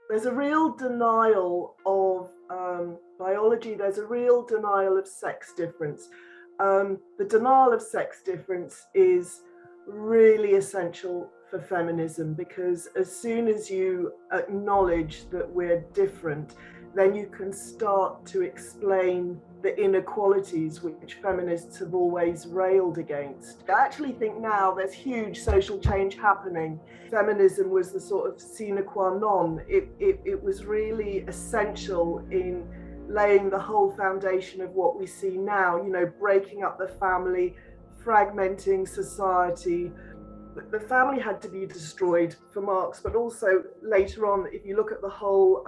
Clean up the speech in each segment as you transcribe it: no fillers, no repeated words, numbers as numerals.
there's a real denial of biology. There's a real denial of sex difference. The denial of sex difference is really essential for feminism, because as soon as you acknowledge that we're different, then you can start to explain the inequalities which feminists have always railed against. I actually think now there's huge social change happening. Feminism was the sort of sine qua non. It was really essential in laying the whole foundation of what we see now, you know, breaking up the family, fragmenting society. The family had to be destroyed for Marx, but also later on, if you look at the whole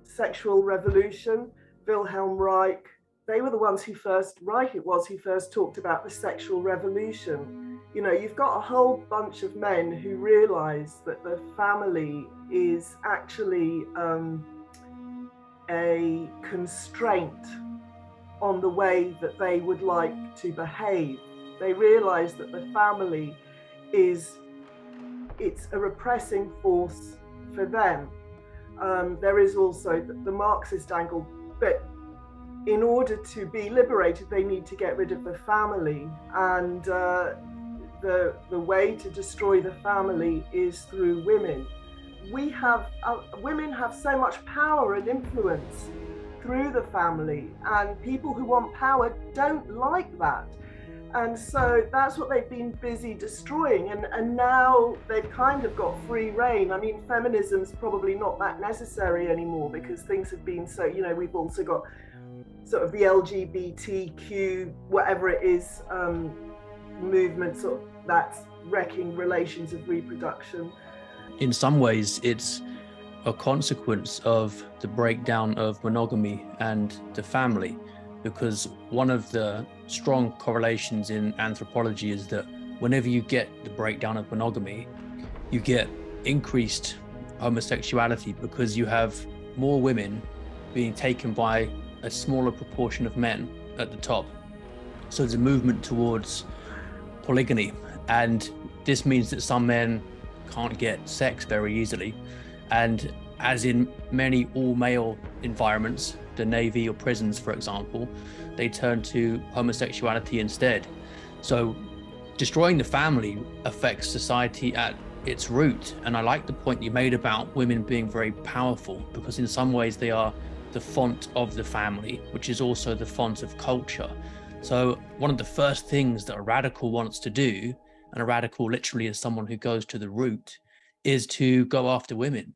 sexual revolution, Wilhelm Reich, they were the ones who first, Reich it was, who first talked about the sexual revolution. You know, you've got a whole bunch of men who realize that the family is actually a constraint on the way that they would like to behave. They realize that the family it's a repressing force for them. There is also the Marxist angle, but in order to be liberated, they need to get rid of the family, and the way to destroy the family is through women. Women have so much power and influence through the family, and people who want power don't like that. And so that's what they've been busy destroying. And now they've kind of got free reign. I mean, feminism's probably not that necessary anymore, because things have been so, you know, we've also got sort of the LGBTQ, whatever it is, movement sort of that's wrecking relations of reproduction. In some ways, it's a consequence of the breakdown of monogamy and the family, because one of the strong correlations in anthropology is that whenever you get the breakdown of monogamy, you get increased homosexuality, because you have more women being taken by a smaller proportion of men at the top. So there's a movement towards polygyny, and this means that some men can't get sex very easily, and as in many all-male environments, the Navy or prisons, for example, they turn to homosexuality instead. So destroying the family affects society at its root. And I like the point you made about women being very powerful, because in some ways they are the font of the family, which is also the font of culture. So one of the first things that a radical wants to do, and a radical literally is someone who goes to the root, is to go after women.